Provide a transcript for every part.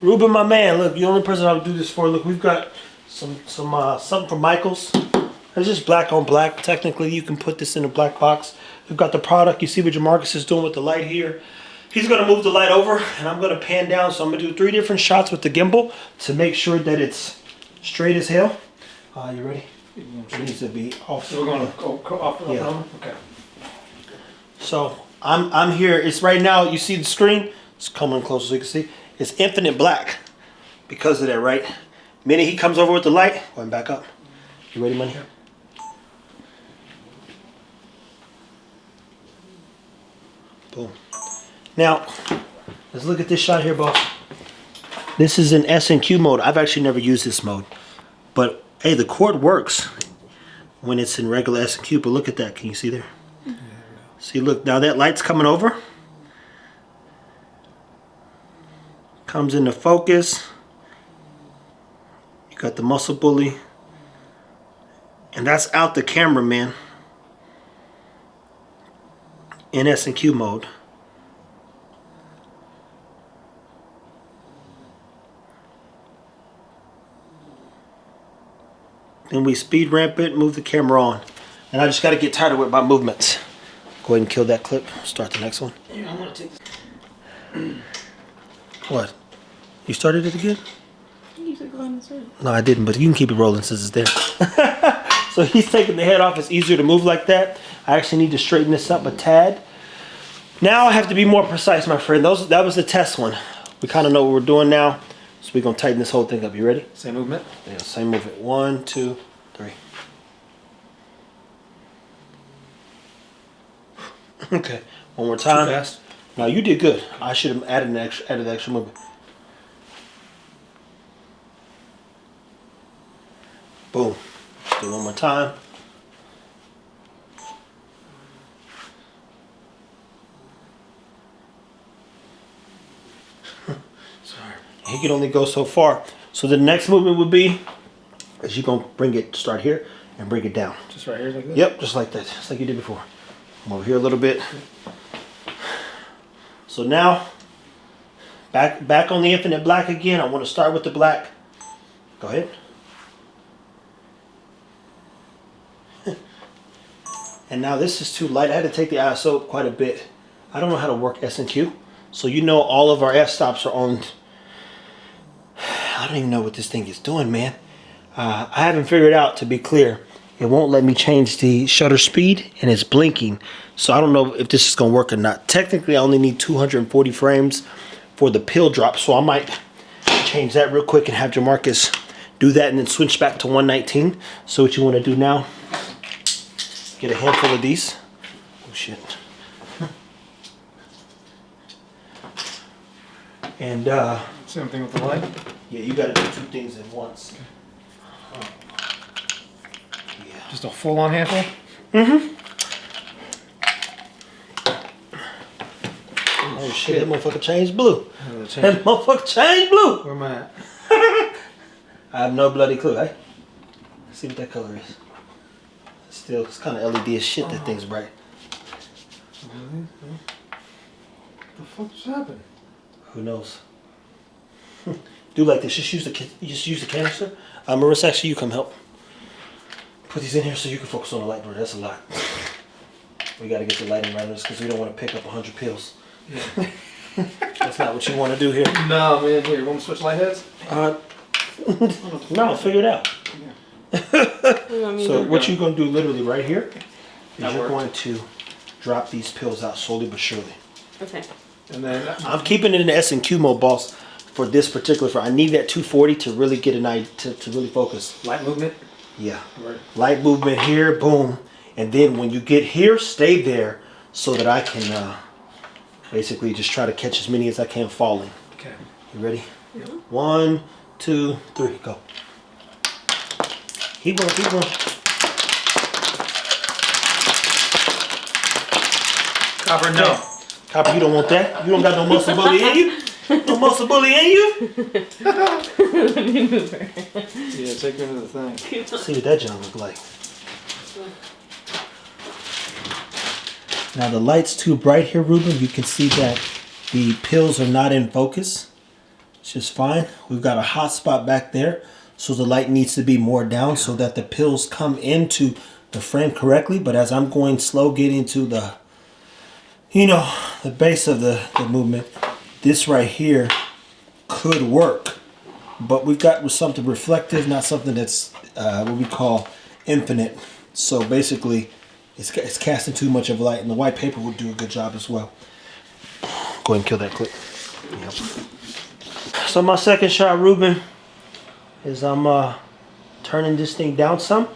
Ruben, my man, look, the only person I would do this for. Look, we've got something from Michaels. It's just black on black. Technically, you can put this in a black box. We've got the product. You see what Jamarcus is doing with the light here. He's gonna move the light over, and I'm gonna pan down. So I'm gonna do 3 different shots with the gimbal to make sure that it's straight as hell. You ready? It needs to be off. So we're gonna go off the yeah. Okay. So I'm here. It's right now. You see the screen? It's coming closer so you can see. It's infinite black because of that, right? Minute he comes over with the light, going back up. You ready, money? Boom. Now, let's look at this shot here, boss. This is in S&Q mode. I've actually never used this mode. But, hey, the cord works when it's in regular S&Q. But look at that. Can you see there? Yeah. See, look. Now that light's coming over. Comes into focus. You got the muscle bully. And that's out the camera, man. In S&Q mode. Then we speed ramp it, move the camera on. And I just got to get tired with my movements. Go ahead and kill that clip. Start the next one. Yeah, I'm gonna take this. What? You started it again? You said go ahead and start it. No, I didn't, but you can keep it rolling since it's there. So he's taking the head off. It's easier to move like that. I actually need to straighten this up a tad. Now I have to be more precise, my friend. That was the test one. We kind of know what we're doing now. So we're going to tighten this whole thing up. You ready? Same movement? Yeah, same movement. 1, 2, 3. Okay. One more time. Too fast. No, you did good. I should have added the extra movement. Boom. Do it one more time. Sorry. He can only go so far. So the next movement would be, is you're going to bring it, start here, and bring it down. Just right here like that? Yep, just like that. Just like you did before. Come over here a little bit. So now, back on the infinite black again. I want to start with the black. Go ahead. And now this is too light. I had to take the ISO quite a bit. I don't know how to work S&Q. So you know all of our f-stops are on. I don't even know what this thing is doing, man. I haven't figured out, to be clear. It won't let me change the shutter speed, and it's blinking. So I don't know if this is going to work or not. Technically, I only need 240 frames for the pill drop. So I might change that real quick and have Jamarcus do that and then switch back to 119. So what you want to do now, get a handful of these. Oh, shit. And, same thing with the light? yeah, you got to do 2 things at once. Yeah. Just a full-on handful? Mm-hmm. Oh, shit, that motherfucker changed blue. That motherfucker changed blue. Where am I at? I have no bloody clue, eh? Let's see what that color is. Still, it's kind of LED as shit. That thing's bright. Really? The fuck just happened? Who knows? Do like this. Just use the canister. Marissa, actually, you come help. Put these in here so you can focus on the light, bro. That's a lot. We got to get the lighting right on this because we don't want to pick up 100 pills. Yeah. That's not what you want to do here. No, man. Here, you want me to switch light heads? No, figure it out. Yeah. So what you're going to do literally right here is you're going to drop these pills out slowly but surely. Okay. And then I'm keeping it in the S&Q mode, boss, for this particular I need that 240 to really get an eye to really focus. light movement? Yeah. Right. Light movement here, boom. And then when you get here, stay there so that I can basically just try to catch as many as I can falling. Okay. You ready? Yeah. 1, 2, 3, go. Keep going, keep going. Copper, no. Copper, you don't want that. You don't got no muscle bully in you. No muscle bully in you. Let me move her. Yeah, take her into the thing. See what that junk look like. Now the light's too bright here, Ruben. You can see that the pills are not in focus. It's just fine. We've got a hot spot back there. So the light needs to be more down so that the pills come into the frame correctly. But as I'm going slow, getting to the, you know, the base of the movement, this right here could work. But we've got something reflective, not something that's what we call infinite. So basically, it's casting too much of light, and the white paper will do a good job as well. Go ahead and kill that clip. Yep. So my second shot, Ruben, is I'm turning this thing down some.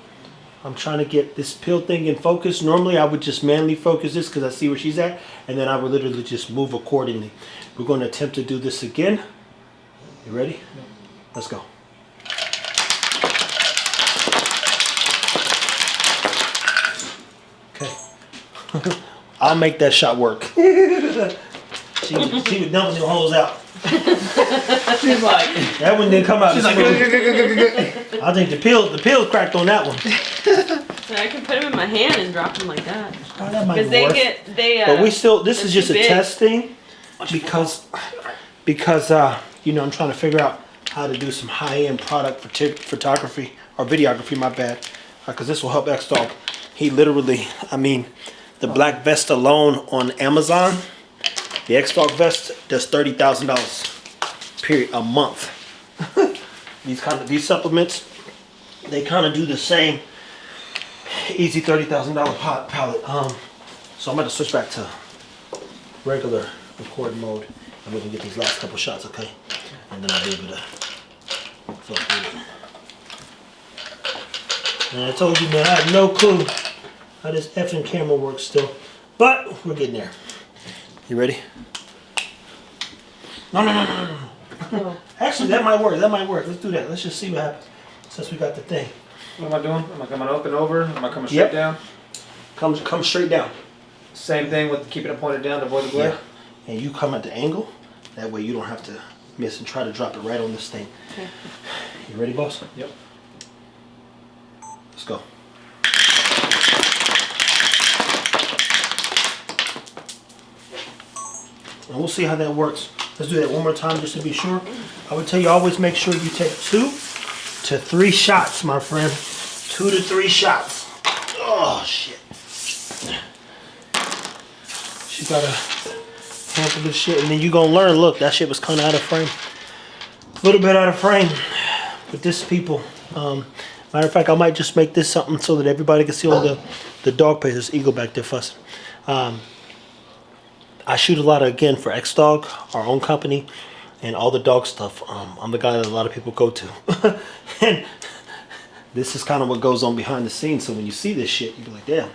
I'm trying to get this pill thing in focus. Normally I would just manually focus this because I see where she's at, and then I would literally just move accordingly. We're going to attempt to do this again. You ready? Yeah. Let's go. Okay. I'll make that shot work. she was dumping the holes out. She's like, that one didn't come out. She's like, I think the pill cracked on that one. so I can put them in my hand and drop them like that. Oh, that might Because be worth. But we still, this is just a test thing because you know, I'm trying to figure out how to do some high-end product photography or videography, my bad, because this will help XDOG. He literally, I mean, the black vest alone on Amazon, the XDOG vest does $30,000 period a month. these supplements, they kind of do the same. Easy $30,000 palette. So I'm going to switch back to regular record mode, and we can get these last couple shots, okay? And then I'll be able to flip through it. And I told you, man, I have no clue how this effing camera works still, but we're getting there. You ready? No. Oh. Actually, that might work. That might work. Let's do that. Let's just see what happens since we got the thing. What am I doing? Am I coming up and over? Am I coming straight down? Come straight down. Same thing with keeping it pointed down to avoid the glare? Yeah. And you come at the angle. That way you don't have to miss and try to drop it right on this thing. Okay. You ready, boss? Yep. Let's go. And we'll see how that works. Let's do that one more time just to be sure. I would tell you always make sure you take 2 to 3 shots, my friend. 2 to 3 shots. Oh, shit. She got a handful of this shit, and then you gonna learn. Look, that shit was kind of out of frame. A little bit out of frame. But this, people, matter of fact, I might just make this something so that everybody can see all the dog pictures. Eagle back there fussing. I shoot a lot of, again, for XDOG, our own company, and all the dog stuff. I'm the guy that a lot of people go to. And this is kind of what goes on behind the scenes. So when you see this shit, you be like, damn.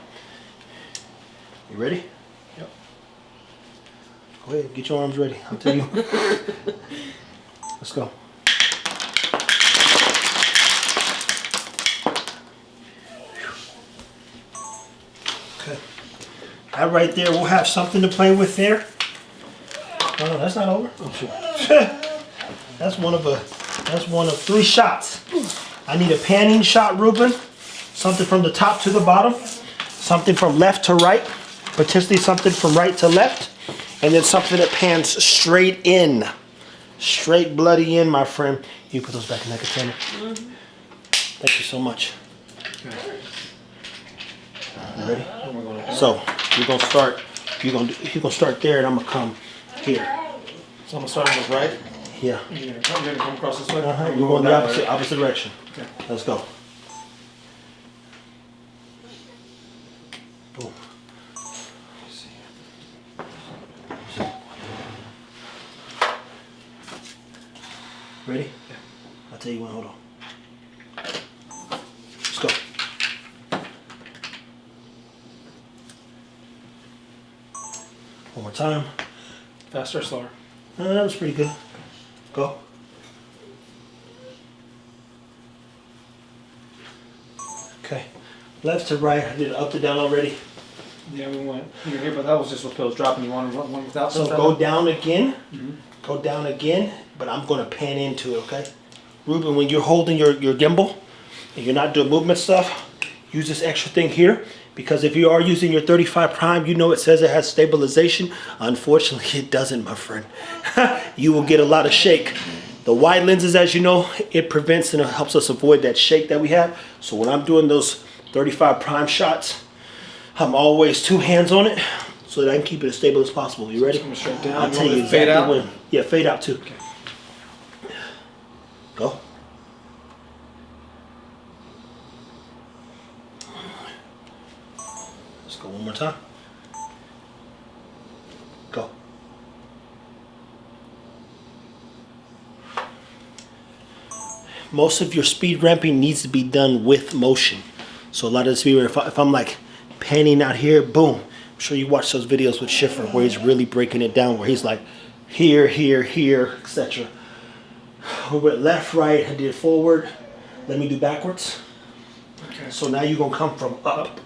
You ready? Yep. Go ahead, get your arms ready. I'll tell you. Let's go. Okay. That right there, we'll have something to play with there. Oh, no, that's not over. Oh, shit. That's one of 3 shots. I need a panning shot, Ruben. Something from the top to the bottom. Something from left to right. Potentially something from right to left. And then something that pans straight in. Straight bloody in, my friend. You put those back in that container. Mm-hmm. Thank you so much. You ready? So you're gonna start. You're gonna start there, and I'm gonna come here. So I'm gonna start on the right. Yeah. You're gonna come across this way. We're going the opposite direction. Okay. Let's go. Boom. Ready? Yeah. I'll tell you when. Hold on. Let's go. One more time. Faster or slower? That was pretty good. Go. Okay. Left to right. I did up to down already. Yeah, we went here, but that was just with pills dropping. You want to run one without So pills go dropping? down again. Mm-hmm. Go down again, but I'm going to pan into it, okay? Ruben, when you're holding your gimbal and you're not doing movement stuff, use this extra thing here, because if you are using your 35 prime, you know it says it has stabilization. Unfortunately, it doesn't, my friend. You will get a lot of shake. The wide lenses, as you know, it prevents and it helps us avoid that shake that we have. So when I'm doing those 35 prime shots, I'm always 2 hands on it so that I can keep it as stable as possible. You ready? Coming straight down. I'll tell you exactly fade out? when. Yeah, fade out too. Okay. Go. Let's go one more time. Go. Most of your speed ramping needs to be done with motion. So a lot of the speed, if I'm like panning out here, boom. I'm sure you watch those videos with Schiffer where he's really breaking it down, where he's like here, here, here, etc. We went left, right, I did forward. Let me do backwards. Okay. So now you're gonna come from up.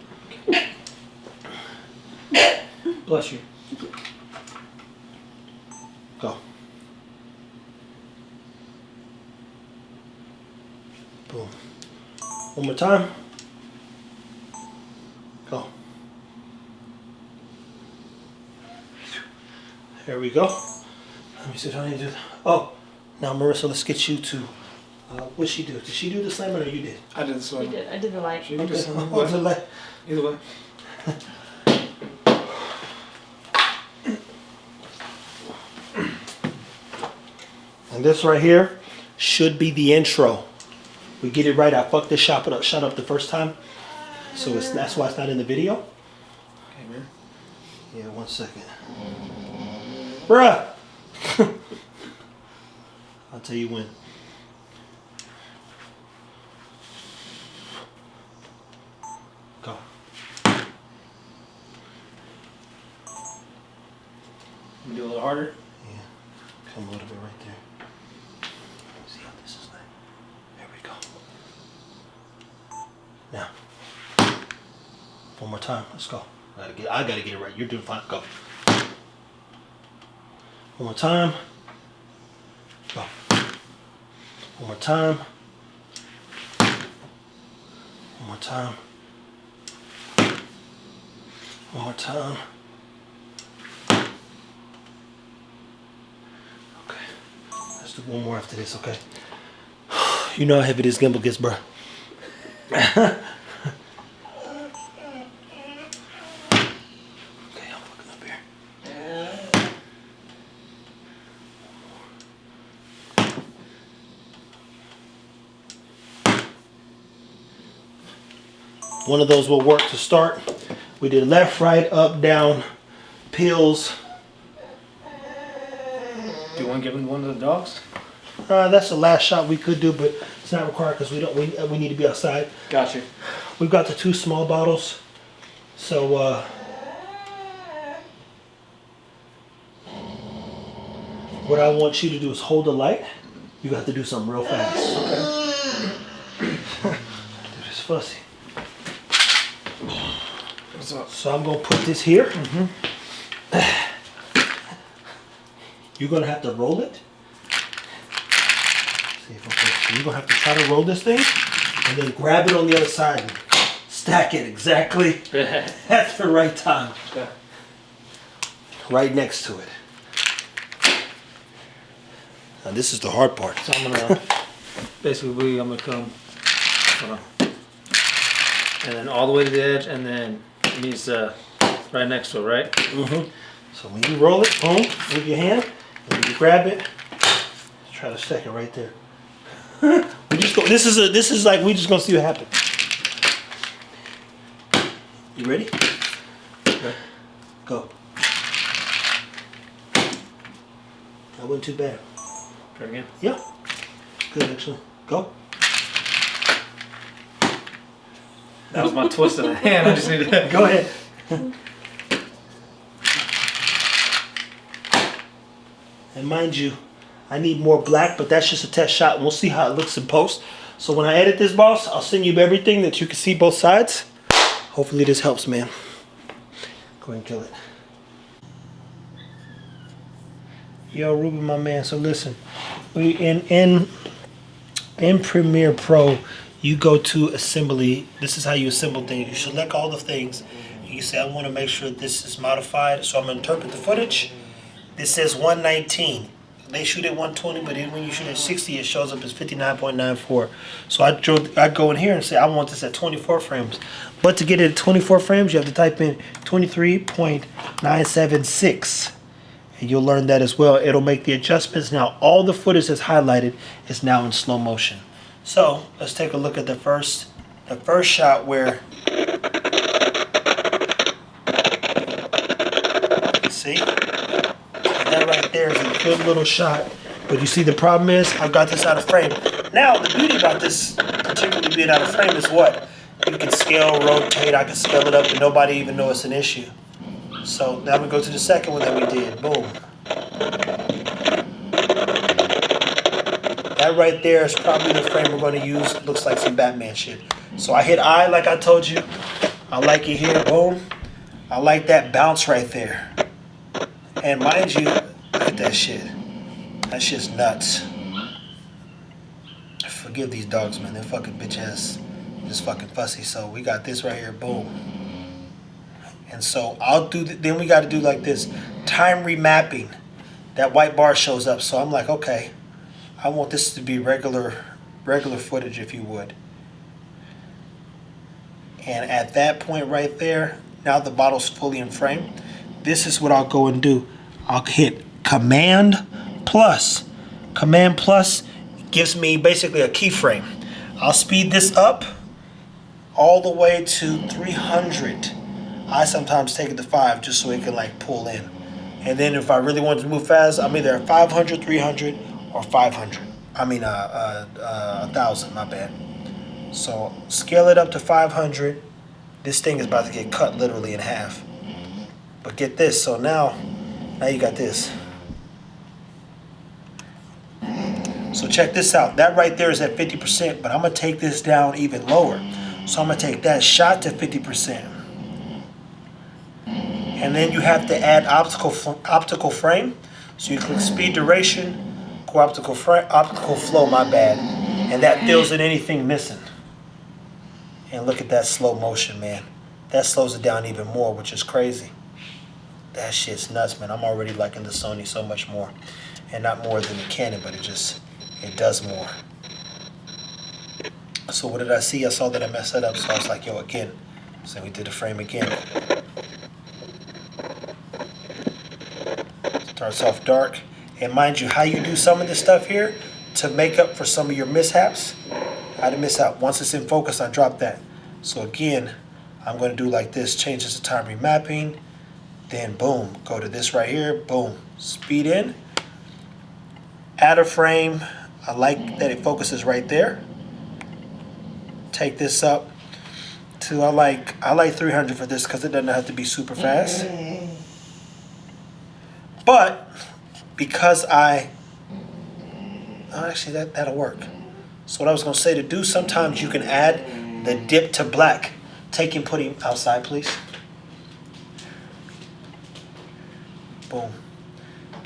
Bless you. Go. Boom. One more time. Go. There we go. Let me see if I need to do that. Oh, now Marissa, let's get you to, what'd she do? Did she do the slamming or you did? I did the I slam. did. I did the light. She did the slam. Oh, the left. Either way. And this right here should be the intro. We get it right. I fucked this shot up the first time. So that's why it's not in the video. Okay, man. Yeah, 1 second. Bruh! I'll tell you when. Go. Let me do a little harder. Yeah. Come a little bit right there. See how this is like. There we go. Now. One more time. Let's go. I gotta get it right. You're doing fine. Go. One more time. Go. One more time. One more time. One more time. Okay. Let's do one more after this, okay? You know how heavy this gimbal gets, bro. One of those will work to start. We did left, right, up, down, pills. Do you want to give him one of the dogs? That's the last shot we could do, but it's not required because we need to be outside. Gotcha. We've got the 2 small bottles. So what I want you to do is hold the light. You got to do something real fast. Okay. Dude, it's fussy. What's up? So I'm gonna put this here. You're gonna have to roll it. See if so you're gonna have to try to roll this thing and then grab it on the other side and stack it exactly at the right time. Okay. Right next to it. Now this is the hard part. So I'm gonna basically I'm gonna come and then all the way to the edge, and then it needs right next to it, right? So when you roll it, boom, with your hand, and when you grab it, try to stack it right there. We just go. This is like we just gonna see what happens. You ready? Okay. Go. That wasn't too bad. Try it again. Yeah. Good actually. Go. That was my twist of the hand. I just need to Go ahead. And mind you, I need more black, but that's just a test shot. And we'll see how it looks in post. So when I edit this, boss, I'll send you everything that you can see both sides. Hopefully this helps, man. Go ahead and kill it. Yo, Ruben, my man. So listen, we in Premiere Pro, you go to assembly. This is how you assemble things. You select all the things. You say, I want to make sure this is modified. So I'm going to interpret the footage. This says 119. they shoot at 120, but then when you shoot at 60, it shows up as 59.94. So I'd go in here and say I want this at 24 frames. But to get it at 24 frames, you have to type in 23.976. And you'll learn that as well. It'll make the adjustments. Now all the footage that's highlighted is now in slow motion. So let's take a look at the first shot where, see, that right there is a good little shot. But you see the problem is I've got this out of frame. Now the beauty about this particularly being out of frame is what? You can scale, rotate, I can scale it up and nobody even know it's an issue. So now we go to the second one that we did. Boom. That right there is probably the frame we're going to use. Looks like some Batman shit. So I hit I like I told you. I like it here. Boom. I like that bounce right there. And mind you, look at that shit. That shit's nuts. Forgive these dogs, man. They're fucking bitch ass. Just fucking fussy. So we got this right here. Boom. And so I'll do, then we got to do like this. Time remapping. That white bar shows up. So I'm like, okay. I want this to be regular footage, if you would. And at that point right there, now the bottle's fully in frame. This is what I'll go and do. I'll hit Command Plus. Command Plus gives me basically a keyframe. I'll speed this up all the way to 300. I sometimes take it to 5 just so it can like pull in. And then if I really want to move fast, I'm either at 500, 300, or 500. I mean 1,000, my bad. So scale it up to 500. This thing is about to get cut literally in half. But get this, so now you got this. So check this out. That right there is at 50%, but I'm gonna take this down even lower. So I'm gonna take that shot to 50%. And then you have to add optical frame. So you click speed duration, go optical flow, my bad. And that fills in anything missing. And look at that slow motion, man. That slows it down even more, which is crazy. That shit's nuts, man. I'm already liking the Sony so much more. And not more than the Canon, but it does more. So what did I see? I saw that I messed that up, so I was like, yo, again. So we did the frame again. Starts off dark. And mind you, how you do some of this stuff here to make up for some of your mishaps. How to miss out. Once it's in focus, I drop that. So again, I'm going to do like this. Change this to time remapping. Then boom, go to this right here. Boom, speed in. Add a frame. I like that it focuses right there. Take this up to I like 300 for this because it doesn't have to be super fast. But because actually that'll work. So what I was gonna say to do, sometimes you can add the dip to black. Take and put him outside, please. Boom.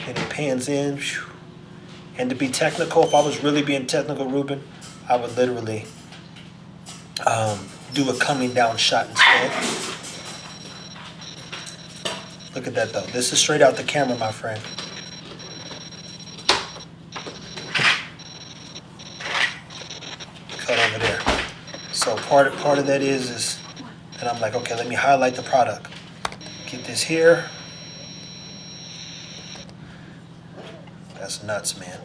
And it pans in. And to be technical, if I was really being technical, Ruben, I would literally do a coming down shot instead. Look at that though. This is straight out the camera, my friend. Cut over there. So part of that is and I'm like, okay, let me highlight the product. Get this here. That's nuts, man.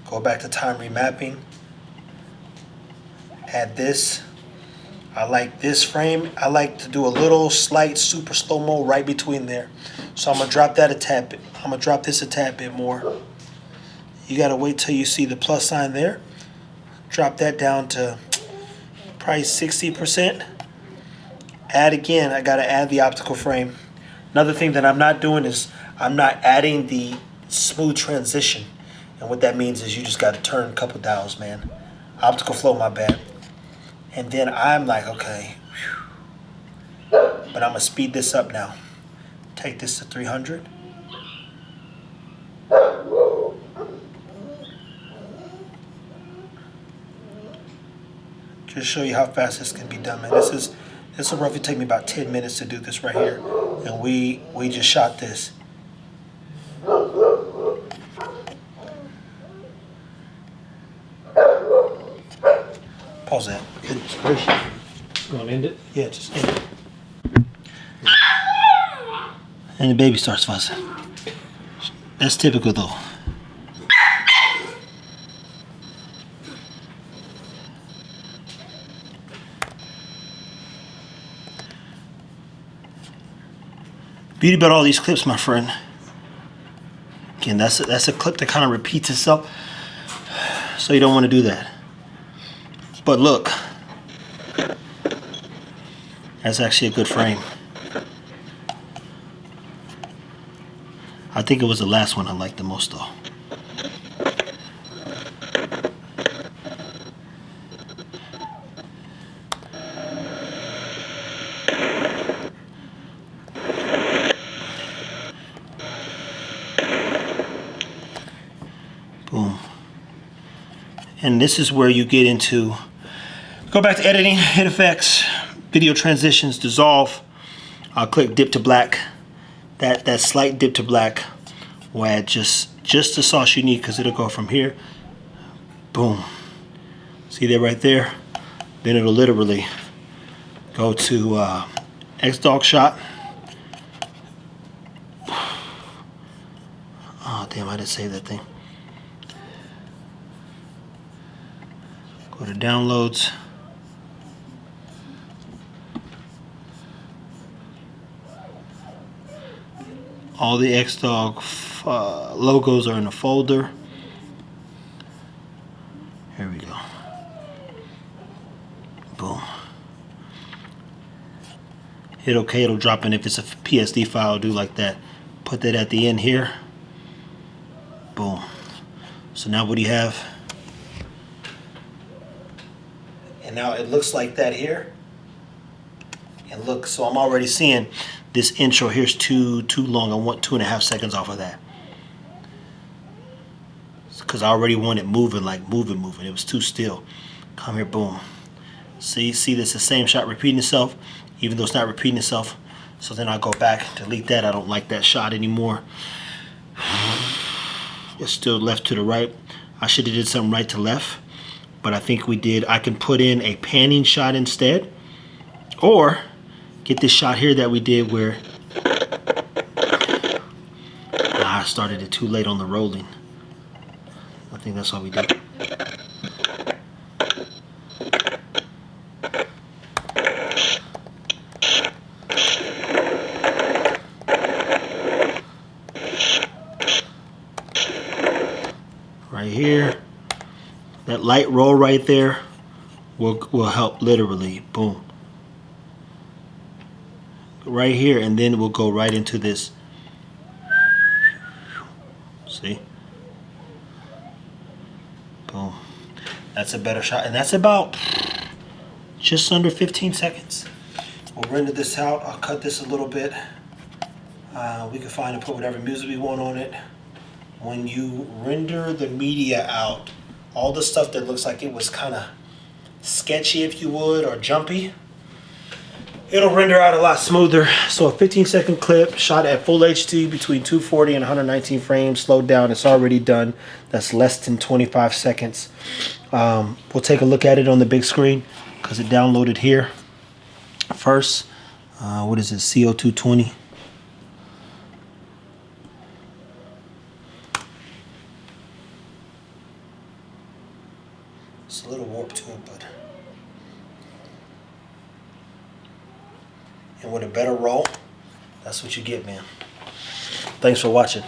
Go back to time remapping. Add this. I like this frame. I like to do a little slight super slow-mo right between there. So I'm gonna drop that a tad bit. I'm gonna drop this a tad bit more. You gotta wait till you see the plus sign there. Drop that down to probably 60%. Add again, I gotta add the optical frame. Another thing that I'm not doing is I'm not adding the smooth transition. And what that means is you just gotta turn a couple dials, man. Optical flow, my bad. And then I'm like, okay, but I'm gonna speed this up now. Take this to 300. Just show you how fast this can be done, man. This will roughly take me about 10 minutes to do this right here. And we just shot this. Pause that. Goodness gracious. Gonna end it. Yeah, just end it. And the baby starts fussing. That's typical though. Beauty about all these clips, my friend. Again, that's a clip that kind of repeats itself. So you don't want to do that. But look. That's actually a good frame. I think it was the last one I liked the most though. Boom. And this is where you get into, go back to editing, hit effects, video transitions, dissolve. I'll click dip to black. That slight dip to black will add just the sauce you need, because it'll go from here, boom. See that right there? Then it'll literally go to XDOG shot. Oh damn, I didn't save that thing. Go to downloads. All the XDOG logos are in a folder. Here we go. Boom. Hit OK, it'll drop in. If it's a PSD file, do like that. Put that at the end here. Boom. So now what do you have? And now it looks like that here. And look, so I'm already seeing this intro here's too long. I want 2.5 seconds off of that. Because I already want it moving, like moving. It was too still. Come here, boom. See this is the same shot repeating itself, even though it's not repeating itself. So then I go back, delete that. I don't like that shot anymore. It's still left to the right. I should have did something right to left, but I think we did. I can put in a panning shot instead, or get this shot here that we did where I started it too late on the rolling. I think that's all we did. Right here, that light roll right there will help literally. Boom. Right here, and then we'll go right into this. See? Boom. That's a better shot, and that's about just under 15 seconds. We'll render this out. I'll cut this a little bit. We can find and put whatever music we want on it. When you render the media out, all the stuff that looks like it was kind of sketchy, if you would, or jumpy, it'll render out a lot smoother. So a 15-second clip shot at full HD between 240 and 119 frames, slowed down, it's already done. That's less than 25 seconds. We'll take a look at it on the big screen because it downloaded here first. What is it, CO220? It's a little warped to it, but... And with a better roll, that's what you get, man. Thanks for watching.